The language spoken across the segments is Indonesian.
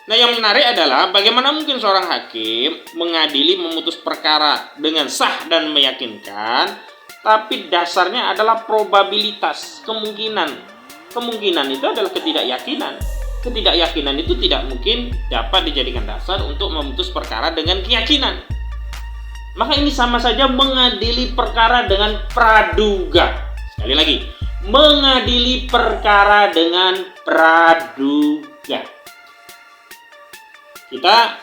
Nah, yang menarik adalah bagaimana mungkin seorang hakim mengadili memutus perkara dengan sah dan meyakinkan, tapi dasarnya adalah probabilitas, kemungkinan. Kemungkinan itu adalah ketidakyakinan. Ketidakyakinan itu tidak mungkin dapat dijadikan dasar untuk memutus perkara dengan keyakinan. Maka ini sama saja mengadili perkara dengan praduga. Sekali lagi, mengadili perkara dengan praduga. Kita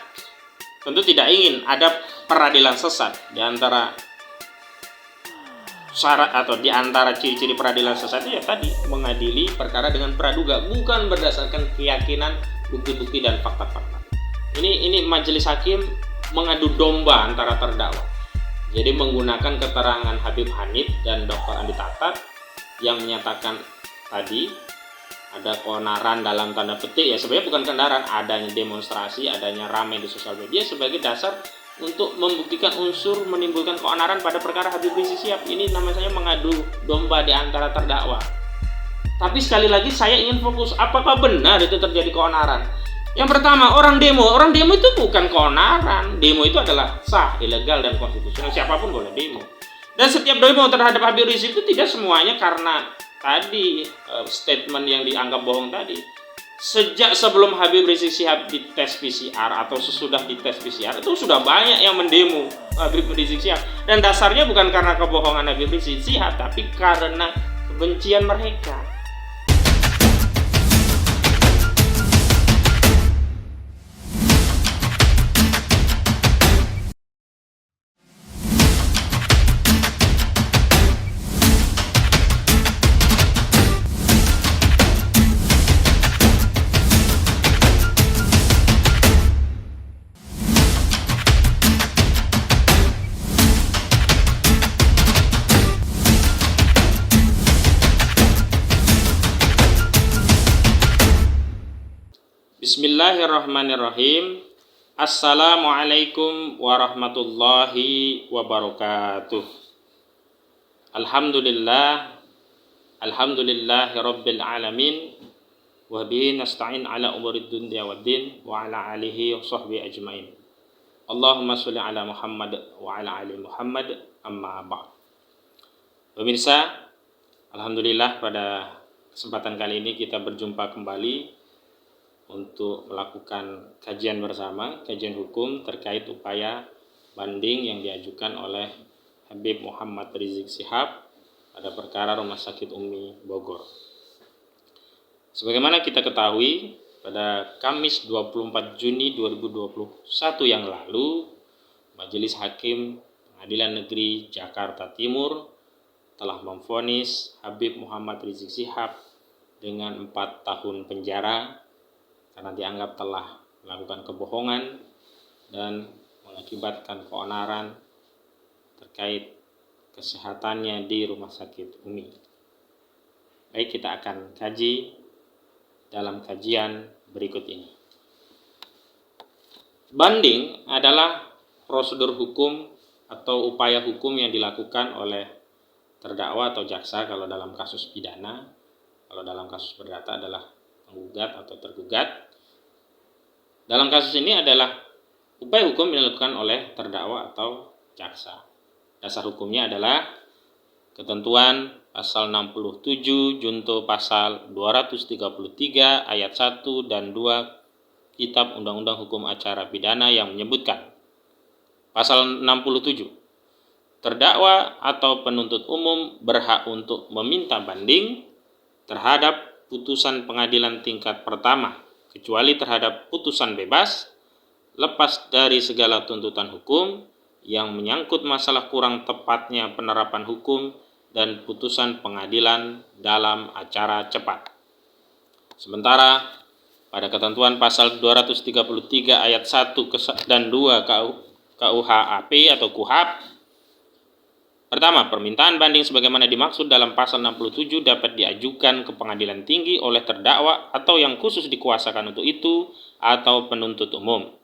tentu tidak ingin ada peradilan sesat di antara syarat atau di antara ciri-ciri peradilan sesat itu ya tadi mengadili perkara dengan praduga, bukan berdasarkan keyakinan, bukti-bukti dan fakta-fakta. Ini majelis hakim mengadu domba antara terdakwa. Jadi menggunakan keterangan Habib Hanif dan Dr. Andi Tatat yang menyatakan tadi ada keonaran dalam tanda petik, ya sebenarnya bukan keonaran, adanya demonstrasi, adanya ramai di sosial media sebagai dasar untuk membuktikan unsur menimbulkan keonaran pada perkara Habib Rizik Syihab. Ini namanya mengadu domba di antara terdakwa. Tapi sekali lagi saya ingin fokus, apakah benar itu terjadi keonaran? Yang pertama, orang demo itu bukan keonaran. Demo itu adalah sah, ilegal dan konstitusional. Siapapun boleh demo. Dan setiap demo terhadap Habib Rizik itu tidak semuanya karena tadi statement yang dianggap bohong tadi. Sejak sebelum Habib Rizik Syihab dites PCR atau sesudah dites PCR itu sudah banyak yang mendemo Habib Rizik Syihab, dan dasarnya bukan karena kebohongan Habib Rizik Syihab tapi karena kebencian mereka. Bismillahirrahmanirrahim. Assalamualaikum warahmatullahi wabarakatuh. Alhamdulillahi rabbil alamin. Wa bihi nasta'in ala umurid dunya waddin wa ala alihi wa sahbihi ajmain. Allahumma sholli ala Muhammad wa ala ali Muhammad, amma ba'd. Pemirsa, alhamdulillah pada kesempatan kali ini kita berjumpa kembali untuk melakukan kajian bersama, kajian hukum terkait upaya banding yang diajukan oleh Habib Muhammad Rizik Syihab pada perkara Rumah Sakit Umi Bogor. Sebagaimana kita ketahui, pada Kamis 24 Juni 2021 yang lalu, Majelis Hakim Pengadilan Negeri Jakarta Timur telah memvonis Habib Muhammad Rizik Syihab dengan 4 tahun penjara karena dianggap telah melakukan kebohongan dan mengakibatkan keonaran terkait kesehatannya di Rumah Sakit Umi. Baik, kita akan kaji dalam kajian berikut ini. Banding adalah prosedur hukum atau upaya hukum yang dilakukan oleh terdakwa atau jaksa kalau dalam kasus pidana, kalau dalam kasus perdata adalah penggugat atau tergugat. Dalam kasus ini adalah upaya hukum yang dilakukan oleh terdakwa atau jaksa. Dasar hukumnya adalah ketentuan pasal 67 junto pasal 233 ayat 1 dan 2 Kitab Undang-Undang Hukum Acara Pidana yang menyebutkan pasal 67, terdakwa atau penuntut umum berhak untuk meminta banding terhadap putusan pengadilan tingkat pertama kecuali terhadap putusan bebas, lepas dari segala tuntutan hukum yang menyangkut masalah kurang tepatnya penerapan hukum dan putusan pengadilan dalam acara cepat. Sementara pada ketentuan pasal 233 ayat 1 dan 2 KUHAP atau KUHAP, pertama, permintaan banding sebagaimana dimaksud dalam pasal 67 dapat diajukan ke pengadilan tinggi oleh terdakwa atau yang khusus dikuasakan untuk itu atau penuntut umum.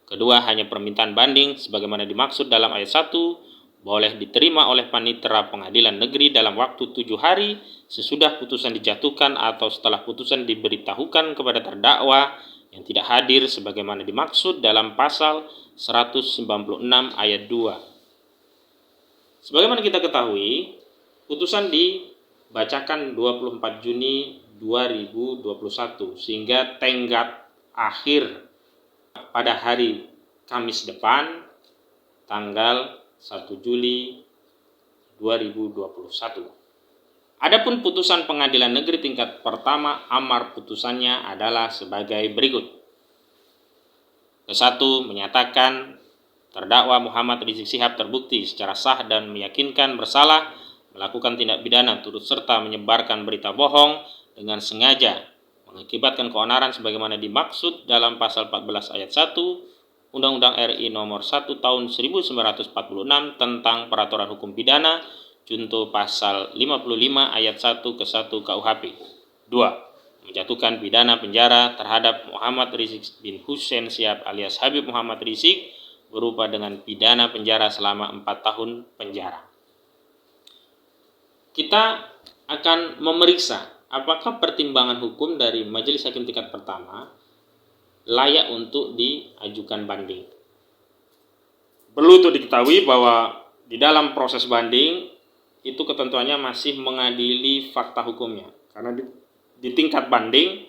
Kedua, hanya permintaan banding sebagaimana dimaksud dalam ayat 1 boleh diterima oleh panitera pengadilan negeri dalam waktu 7 hari sesudah putusan dijatuhkan atau setelah putusan diberitahukan kepada terdakwa yang tidak hadir sebagaimana dimaksud dalam pasal 196 ayat 2. Sebagaimana kita ketahui, putusan dibacakan 24 Juni 2021 sehingga tenggat akhir pada hari Kamis depan tanggal 1 Juli 2021. Adapun putusan Pengadilan Negeri tingkat pertama, amar putusannya adalah sebagai berikut. Ke-1, menyatakan terdakwa Muhammad Rizik Syihab terbukti secara sah dan meyakinkan bersalah melakukan tindak pidana turut serta menyebarkan berita bohong dengan sengaja mengakibatkan keonaran sebagaimana dimaksud dalam pasal 14 ayat 1 Undang-Undang RI nomor 1 tahun 1946 tentang peraturan hukum pidana junto pasal 55 ayat 1 ke 1 KUHP. 2. Menjatuhkan pidana penjara terhadap Muhammad Rizik bin Hussein Syihab alias Habib Muhammad Rizik berupa dengan pidana penjara selama 4 tahun penjara. Kita akan memeriksa apakah pertimbangan hukum dari Majelis Hakim tingkat pertama layak untuk diajukan banding. Perlu untuk diketahui bahwa di dalam proses banding itu ketentuannya masih mengadili fakta hukumnya, karena di tingkat banding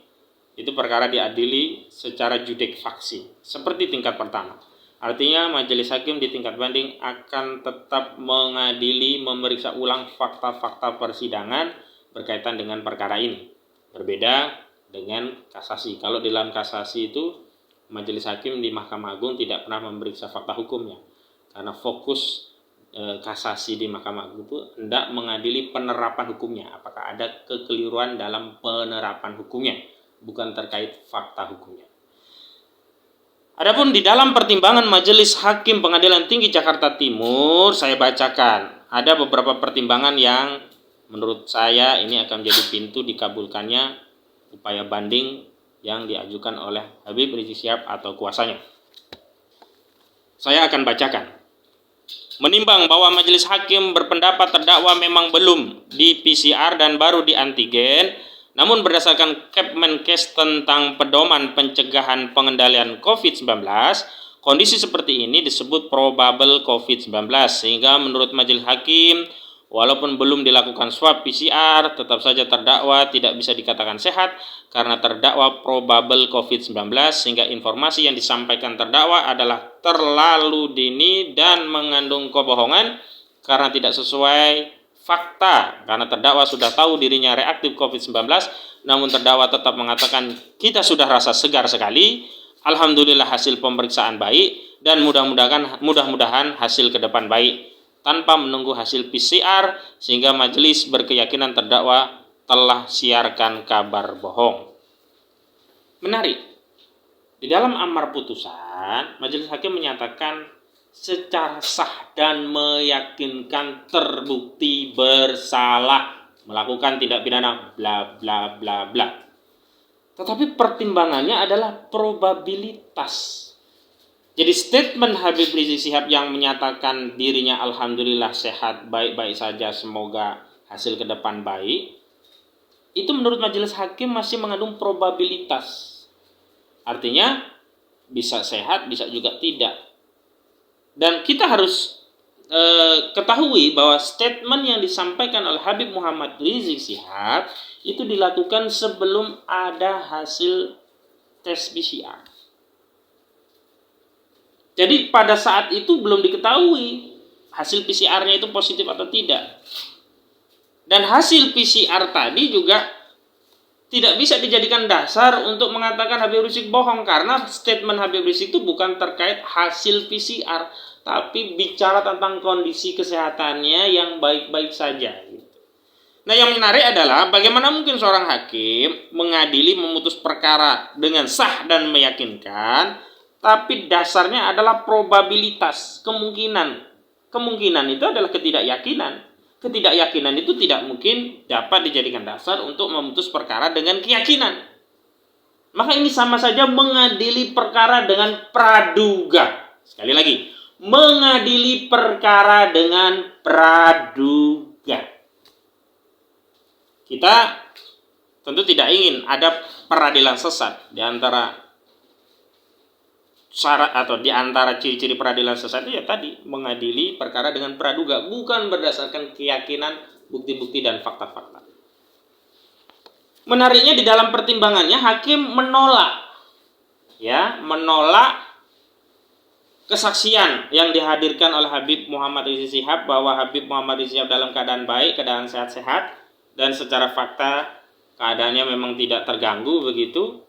itu perkara diadili secara judek faksi seperti tingkat pertama. Artinya majelis hakim di tingkat banding akan tetap mengadili, memeriksa ulang fakta-fakta persidangan berkaitan dengan perkara ini. Berbeda dengan kasasi. Kalau di dalam kasasi itu majelis hakim di Mahkamah Agung tidak pernah memeriksa fakta hukumnya, karena fokus kasasi di Mahkamah Agung itu hendak mengadili penerapan hukumnya, apakah ada kekeliruan dalam penerapan hukumnya, bukan terkait fakta hukumnya. Adapun di dalam pertimbangan Majelis Hakim Pengadilan Tinggi Jakarta Timur, saya bacakan ada beberapa pertimbangan yang menurut saya ini akan menjadi pintu dikabulkannya upaya banding yang diajukan oleh Habib Rizik Syihab atau kuasanya. Saya akan bacakan. Menimbang bahwa majelis hakim berpendapat terdakwa memang belum di PCR dan baru di antigen, namun berdasarkan Kepmenkes tentang pedoman pencegahan pengendalian COVID-19, kondisi seperti ini disebut probable COVID-19, sehingga menurut majelis hakim, walaupun belum dilakukan swab PCR, tetap saja terdakwa tidak bisa dikatakan sehat karena terdakwa probable COVID-19, sehingga informasi yang disampaikan terdakwa adalah terlalu dini dan mengandung kebohongan karena tidak sesuai fakta, karena terdakwa sudah tahu dirinya reaktif COVID-19, namun terdakwa tetap mengatakan kita sudah rasa segar sekali, alhamdulillah hasil pemeriksaan baik, dan mudah-mudahan hasil ke depan baik, tanpa menunggu hasil PCR, sehingga majelis berkeyakinan terdakwa telah siarkan kabar bohong. Menarik, di dalam amar putusan, majelis hakim menyatakan secara sah dan meyakinkan terbukti bersalah melakukan tindak pidana bla bla bla bla. Tetapi pertimbangannya adalah probabilitas. Jadi statement Habib Rizik Syihab yang menyatakan dirinya alhamdulillah sehat, baik-baik saja, semoga hasil ke depan baik, itu menurut majelis hakim masih mengandung probabilitas. Artinya bisa sehat, bisa juga tidak. Dan kita harus ketahui bahwa statement yang disampaikan oleh Habib Muhammad Rizik Syihab itu dilakukan sebelum ada hasil tes PCR. Jadi pada saat itu belum diketahui hasil PCR-nya itu positif atau tidak. Dan hasil PCR tadi juga tidak bisa dijadikan dasar untuk mengatakan Habib Rizik bohong, karena statement Habib Rizik itu bukan terkait hasil PCR, tapi bicara tentang kondisi kesehatannya yang baik-baik saja. Nah, yang menarik adalah bagaimana mungkin seorang hakim mengadili, memutus perkara dengan sah dan meyakinkan, tapi dasarnya adalah probabilitas, kemungkinan. Kemungkinan itu adalah ketidakyakinan. Ketidakyakinan itu tidak mungkin dapat dijadikan dasar untuk memutus perkara dengan keyakinan. Maka ini sama saja mengadili perkara dengan praduga. Sekali lagi, mengadili perkara dengan praduga. Kita tentu tidak ingin ada peradilan sesat di antara syarat atau di antara ciri-ciri peradilan sesat itu ya tadi, mengadili perkara dengan praduga, bukan berdasarkan keyakinan, bukti-bukti dan fakta-fakta. Menariknya di dalam pertimbangannya hakim menolak kesaksian yang dihadirkan oleh Habib Muhammad Rizik Syihab bahwa Habib Muhammad Rizik Syihab dalam keadaan baik, keadaan sehat-sehat, dan secara fakta keadaannya memang tidak terganggu begitu.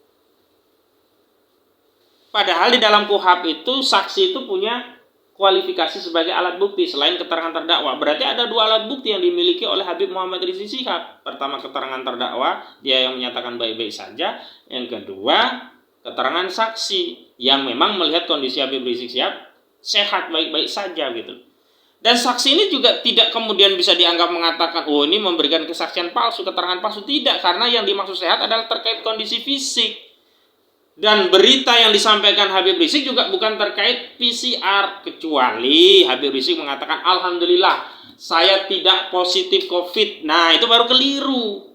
Padahal di dalam KUHP itu saksi itu punya kualifikasi sebagai alat bukti selain keterangan terdakwa. Berarti ada dua alat bukti yang dimiliki oleh Habib Muhammad Rizik Syihab. Pertama, keterangan terdakwa, dia yang menyatakan baik-baik saja. Yang kedua, keterangan saksi yang memang melihat kondisi Habib Rizik Syihab sehat baik-baik saja gitu. Dan saksi ini juga tidak kemudian bisa dianggap mengatakan, oh ini memberikan kesaksian palsu, keterangan palsu. Tidak, karena yang dimaksud sehat adalah terkait kondisi fisik. Dan berita yang disampaikan Habib Rizik juga bukan terkait PCR, kecuali Habib Rizik mengatakan, alhamdulillah saya tidak positif COVID. Nah, itu baru keliru,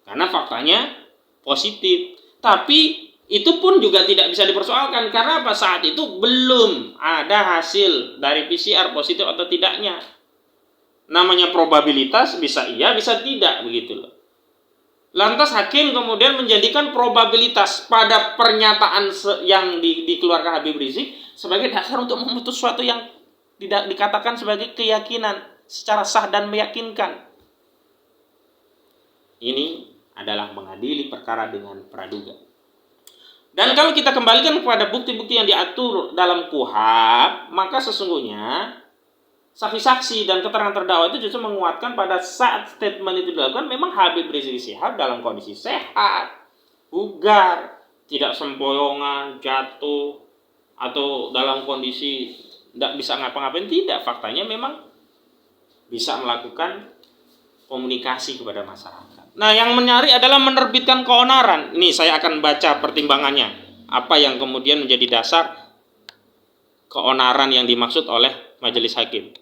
karena faktanya positif. Tapi itu pun juga tidak bisa dipersoalkan, karena apa? Saat itu belum ada hasil dari PCR positif atau tidaknya. Namanya probabilitas, bisa iya, bisa tidak, begitu loh. Lantas hakim kemudian menjadikan probabilitas pada pernyataan yang dikeluarkan Habib Rizik sebagai dasar untuk memutus sesuatu yang tidak dikatakan sebagai keyakinan secara sah dan meyakinkan. Ini adalah mengadili perkara dengan praduga. Dan kalau kita kembalikan kepada bukti-bukti yang diatur dalam KUHP, maka sesungguhnya saksi-saksi dan keterangan terdakwa itu justru menguatkan pada saat statement itu dilakukan memang Habib Rizik Syihab dalam kondisi sehat, bugar, tidak sempoyongan, jatuh, atau dalam kondisi tidak bisa ngapa-ngapain. Tidak, faktanya memang bisa melakukan komunikasi kepada masyarakat. Nah, yang menarik adalah menerbitkan keonaran. Ini saya akan baca pertimbangannya, apa yang kemudian menjadi dasar keonaran yang dimaksud oleh majelis hakim.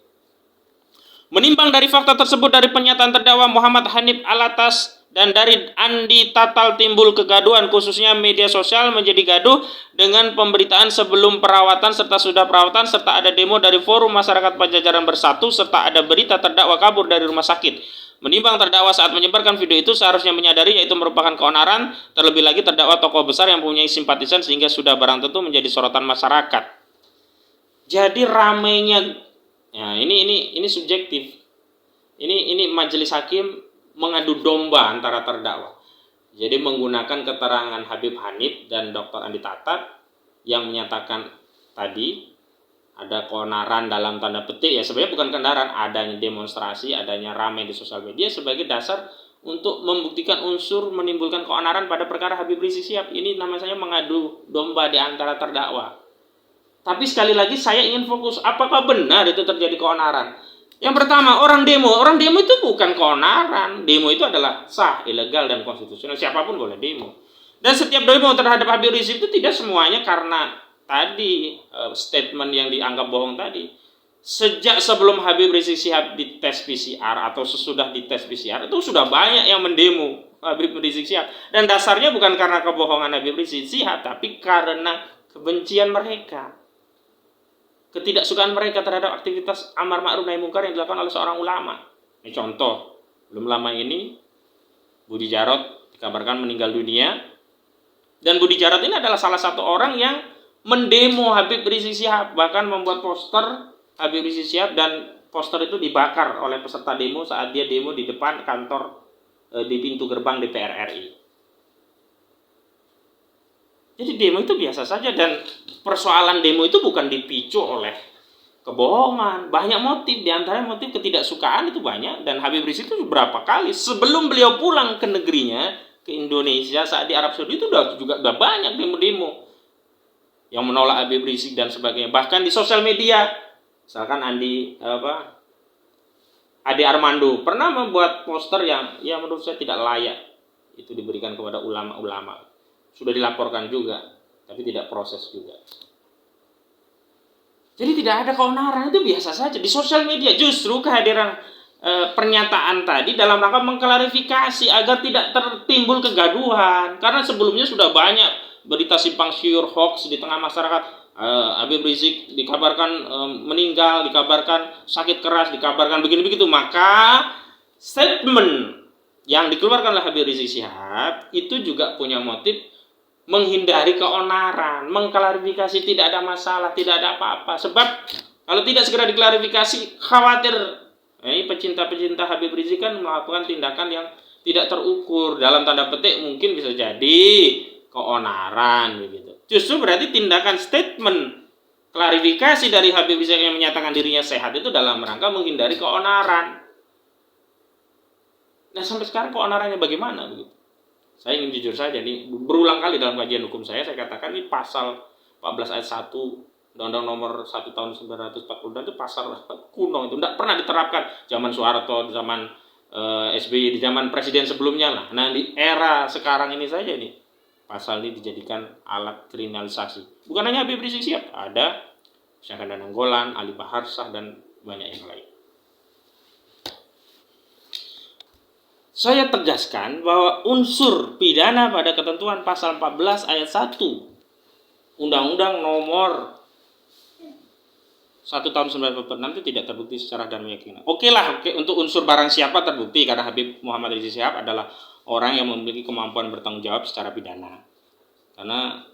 Menimbang dari fakta tersebut dari pernyataan terdakwa Muhammad Hanif Alatas dan dari Andi Tatal timbul kegaduhan, khususnya media sosial menjadi gaduh dengan pemberitaan sebelum perawatan serta sudah perawatan, serta ada demo dari Forum Masyarakat Pajajaran Bersatu, serta ada berita terdakwa kabur dari rumah sakit. Menimbang terdakwa saat menyebarkan video itu seharusnya menyadari yaitu merupakan keonaran, terlebih lagi terdakwa tokoh besar yang mempunyai simpatisan sehingga sudah barang tentu menjadi sorotan masyarakat. Jadi ramainya, ya ini subjektif. Ini majelis hakim mengadu domba antara terdakwa. Jadi menggunakan keterangan Habib Hanif dan Dr. Andi Tatat yang menyatakan tadi ada keonaran dalam tanda petik, ya sebenarnya bukan keonaran, adanya demonstrasi, adanya ramai di sosial media sebagai dasar untuk membuktikan unsur menimbulkan keonaran pada perkara Habib Rizik Syihab. Ini namanya mengadu domba di antara terdakwa. Tapi sekali lagi saya ingin fokus, apakah benar itu terjadi keonaran? Yang pertama, orang demo itu bukan keonaran. Demo itu adalah sah, ilegal, dan konstitusional. Siapapun boleh demo. Dan setiap demo terhadap Habib Rizik itu tidak semuanya karena tadi statement yang dianggap bohong tadi. Sejak sebelum Habib Rizik Syihab dites PCR atau sesudah dites PCR itu sudah banyak yang mendemo Habib Rizik Syihab. Dan dasarnya bukan karena kebohongan Habib Rizik Syihab, tapi karena kebencian mereka, ketidaksukaan mereka terhadap aktivitas amar ma'ruf nahi mungkar yang dilakukan oleh seorang ulama. Ini contoh, belum lama ini Budi Jarot dikabarkan meninggal dunia, dan Budi Jarot ini adalah salah satu orang yang mendemo Habib Rizik Syihab, bahkan membuat poster Habib Rizik Syihab, dan poster itu dibakar oleh peserta demo saat dia demo di depan kantor di pintu gerbang DPR RI. Jadi demo itu biasa saja, dan persoalan demo itu bukan dipicu oleh kebohongan. Banyak motif, diantaranya motif ketidaksukaan itu banyak. Dan Habib Rizik itu berapa kali sebelum beliau pulang ke negerinya, ke Indonesia saat di Arab Saudi itu juga banyak demo-demo yang menolak Habib Rizik dan sebagainya. Bahkan di sosial media, misalkan Ade Armando pernah membuat poster yang menurut saya tidak layak itu diberikan kepada ulama-ulama. Sudah dilaporkan juga, tapi tidak proses juga. Jadi tidak ada keonaran, itu biasa saja. Di sosial media justru kehadiran pernyataan tadi dalam rangka mengklarifikasi agar tidak tertimbul kegaduhan. Karena sebelumnya sudah banyak berita simpang siur hoax di tengah masyarakat. Habib Rizik dikabarkan meninggal, dikabarkan sakit keras, dikabarkan begini begitu, maka statement yang dikeluarkan oleh Habib Rizik Syihab itu juga punya motif menghindari keonaran, mengklarifikasi tidak ada masalah, tidak ada apa-apa. Sebab kalau tidak segera diklarifikasi, khawatir ini pecinta-pecinta Habib Rizik kan melakukan tindakan yang tidak terukur, dalam tanda petik mungkin bisa jadi keonaran begitu. Justru berarti tindakan statement klarifikasi dari Habib Rizik yang menyatakan dirinya sehat itu dalam rangka menghindari keonaran. Nah, sampai sekarang keonarannya bagaimana begitu? Saya ingin jujur saja nih, berulang kali dalam kajian hukum saya katakan ini pasal 14 ayat 1 Undang-Undang nomor 1 tahun 1942 itu pasal kuno, itu tidak pernah diterapkan zaman Soeharto, zaman SBY, di zaman presiden sebelumnya lah. Nah, di era sekarang ini saja nih pasal ini dijadikan alat kriminalisasi. Bukan hanya Habib Rizik Syihab, ada Syahdan Nainggolan, Ali Baharsah, dan banyak yang lain. Saya tegaskan bahwa unsur pidana pada ketentuan pasal 14 ayat 1 Undang-Undang nomor 1 tahun 1946 itu tidak terbukti secara dan meyakinkan. Oke, untuk unsur barang siapa terbukti karena Habib Muhammad Rizik Syihab adalah orang yang memiliki kemampuan bertanggung jawab secara pidana. Karena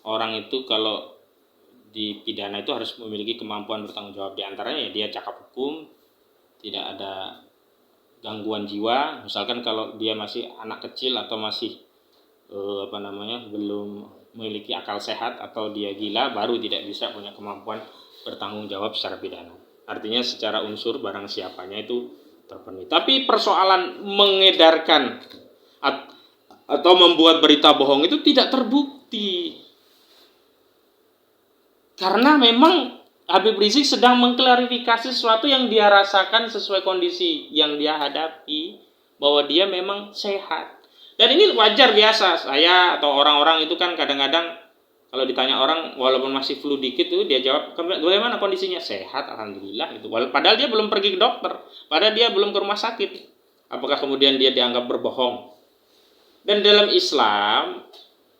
orang itu kalau dipidana itu harus memiliki kemampuan bertanggung jawab, di antaranya ya dia cakap hukum, tidak ada gangguan jiwa, misalkan kalau dia masih anak kecil atau masih belum memiliki akal sehat atau dia gila, baru tidak bisa punya kemampuan bertanggung jawab secara pidana. Artinya secara unsur barang siapanya itu terpenuhi. Tapi persoalan mengedarkan atau membuat berita bohong itu tidak terbukti. Karena memang Habib Rizik sedang mengklarifikasi sesuatu yang dia rasakan sesuai kondisi yang dia hadapi, bahwa dia memang sehat. Dan ini wajar biasa, saya atau orang-orang itu kan kadang-kadang kalau ditanya orang walaupun masih flu dikit tuh dia jawab, bagaimana kondisinya? Sehat, alhamdulillah itu. Padahal dia belum pergi ke dokter, padahal dia belum ke rumah sakit. Apakah kemudian dia dianggap berbohong? Dan dalam Islam,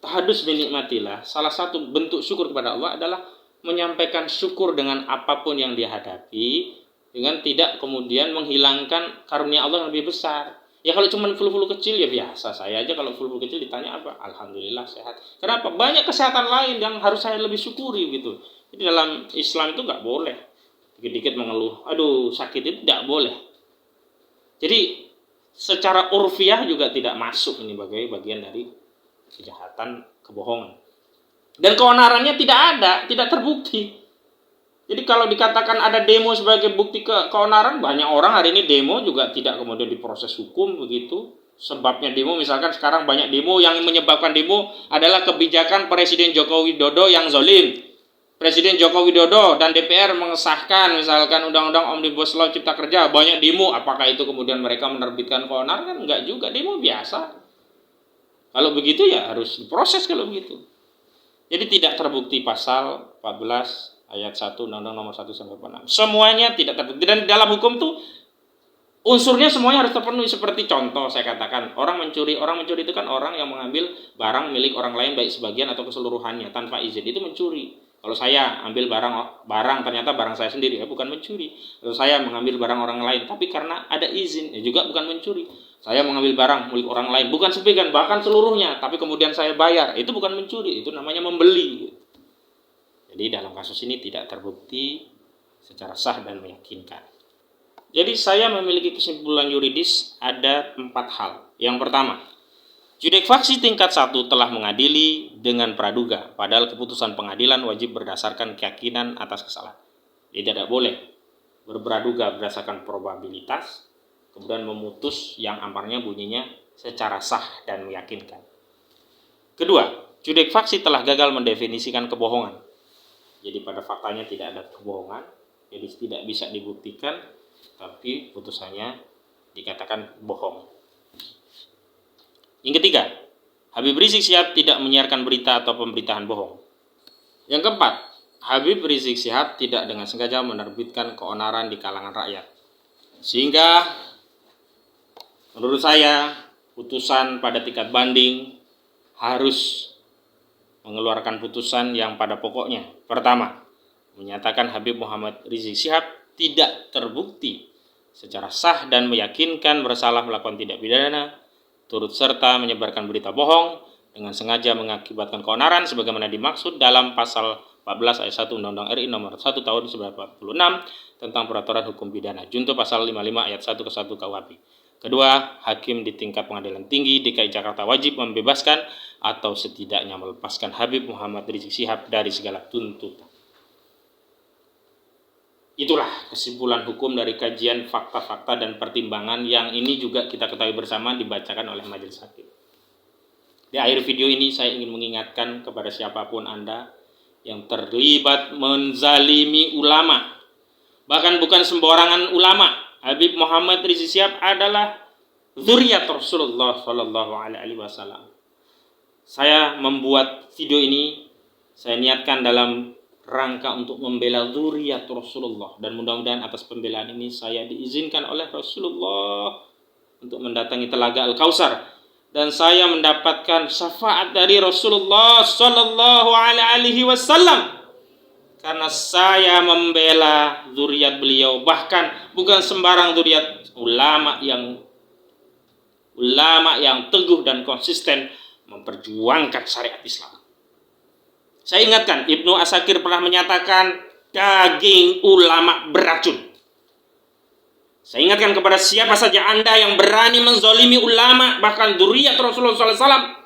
tahadus binikmatillah, salah satu bentuk syukur kepada Allah adalah menyampaikan syukur dengan apapun yang dia hadapi, dengan tidak kemudian menghilangkan karunia Allah yang lebih besar. Ya kalau cuma flu-flu kecil ya biasa, saya aja kalau flu-flu kecil ditanya apa? Alhamdulillah sehat. Kenapa? Banyak kesehatan lain yang harus saya lebih syukuri gitu. Jadi dalam Islam itu nggak boleh dikit-dikit mengeluh, aduh sakit, itu tidak boleh. Jadi secara urfiah juga tidak masuk ini sebagai bagian dari kejahatan, kebohongan. Dan keonarannya tidak ada, tidak terbukti. Jadi kalau dikatakan ada demo sebagai bukti keonaran, banyak orang hari ini demo juga tidak kemudian diproses hukum begitu. Sebabnya demo, misalkan sekarang banyak demo yang menyebabkan demo adalah kebijakan Presiden Joko Widodo yang zalim. Presiden Joko Widodo dan DPR mengesahkan misalkan Undang-Undang Omnibus Law Cipta Kerja, banyak demo. Apakah itu kemudian mereka menerbitkan keonaran? Kan enggak juga, demo biasa. Kalau begitu ya harus diproses kalau begitu. Jadi tidak terbukti pasal 14 ayat 1 Undang-Undang nomor 1 sampai 6. Semuanya tidak terbukti. Dan dalam hukum tuh unsurnya semuanya harus terpenuhi. Seperti contoh saya katakan, orang mencuri itu kan orang yang mengambil barang milik orang lain baik sebagian atau keseluruhannya tanpa izin, itu mencuri. Kalau saya ambil barang ternyata barang saya sendiri, ya bukan mencuri. Kalau saya mengambil barang orang lain tapi karena ada izin, ya juga bukan mencuri. Saya mengambil barang milik orang lain, bukan sebagian, bahkan seluruhnya, tapi kemudian saya bayar, itu bukan mencuri, itu namanya membeli. Jadi dalam kasus ini tidak terbukti secara sah dan meyakinkan. Jadi saya memiliki kesimpulan yuridis ada 4 hal. Yang pertama, judek faksi tingkat 1 telah mengadili dengan praduga, padahal keputusan pengadilan wajib berdasarkan keyakinan atas kesalahan. Jadi tidak boleh berpraduga berdasarkan probabilitas, kemudian memutus yang amarnya bunyinya secara sah dan meyakinkan. Kedua, judek faksi telah gagal mendefinisikan kebohongan. Jadi pada faktanya tidak ada kebohongan, jadi tidak bisa dibuktikan, tapi putusannya dikatakan bohong. Yang ketiga, Habib Rizik Syihab tidak menyiarkan berita atau pemberitaan bohong. Yang keempat, Habib Rizik Syihab tidak dengan sengaja menerbitkan keonaran di kalangan rakyat. Sehingga menurut saya putusan pada tingkat banding harus mengeluarkan putusan yang pada pokoknya. Pertama, menyatakan Habib Muhammad Rizik Syihab tidak terbukti secara sah dan meyakinkan bersalah melakukan tindak pidana, turut serta menyebarkan berita bohong dengan sengaja mengakibatkan keonaran sebagaimana dimaksud dalam pasal 14 ayat 1 Undang-Undang RI nomor 1 tahun 1946 tentang peraturan hukum pidana, junto pasal 55 ayat 1 ke 1 KUHP. Kedua, hakim di tingkat pengadilan tinggi DKI Jakarta wajib membebaskan atau setidaknya melepaskan Habib Muhammad Rizik Syihab dari segala tuntutan. Itulah kesimpulan hukum dari kajian fakta-fakta dan pertimbangan yang ini juga kita ketahui bersama dibacakan oleh majelis hakim. Di akhir video ini saya ingin mengingatkan kepada siapapun Anda yang terlibat menzalimi ulama, bahkan bukan sembarangan ulama. Habib Muhammad Rizik Syihab adalah zuriat Rasulullah Shallallahu Alaihi Wasallam. Saya membuat video ini, saya niatkan dalam rangka untuk membela zuriat Rasulullah, dan mudah-mudahan atas pembelaan ini saya diizinkan oleh Rasulullah untuk mendatangi telaga Al-Kautsar, dan saya mendapatkan syafaat dari Rasulullah Shallallahu Alaihi Wasallam. Karena saya membela zuriat beliau, bahkan bukan sembarang zuriat, ulama yang teguh dan konsisten memperjuangkan syariat Islam. Saya ingatkan, Ibnu Asakir pernah menyatakan daging ulama beracun. Saya ingatkan kepada siapa saja Anda yang berani menzalimi ulama, bahkan zuriat Rasulullah SAW,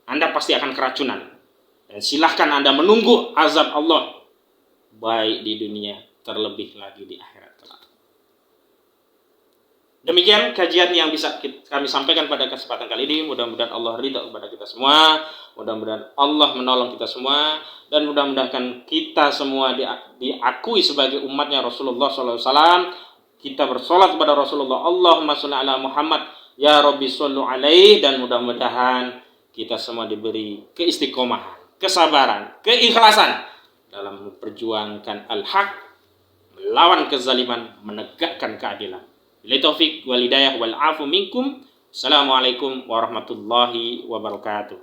Anda pasti akan keracunan. Dan silahkan Anda menunggu azab Allah, baik di dunia terlebih lagi di akhirat kelak. Demikian kajian yang bisa kami sampaikan pada kesempatan kali ini. Mudah-mudahan Allah ridha kepada kita semua, mudah-mudahan Allah menolong kita semua, dan mudah-mudahan kita semua diakui sebagai umatnya Rasulullah SAW. Kita bersolat kepada Rasulullah, Allahumma sholli ala Muhammad, ya Rabbi shollu alaihi, dan mudah-mudahan kita semua diberi keistiqomahan, kesabaran, keikhlasan dalam memperjuangkan al-haq, melawan kezaliman, menegakkan keadilan. Billahi taufik wal hidayah wal afu minkum. Assalamualaikum warahmatullahi wabarakatuh.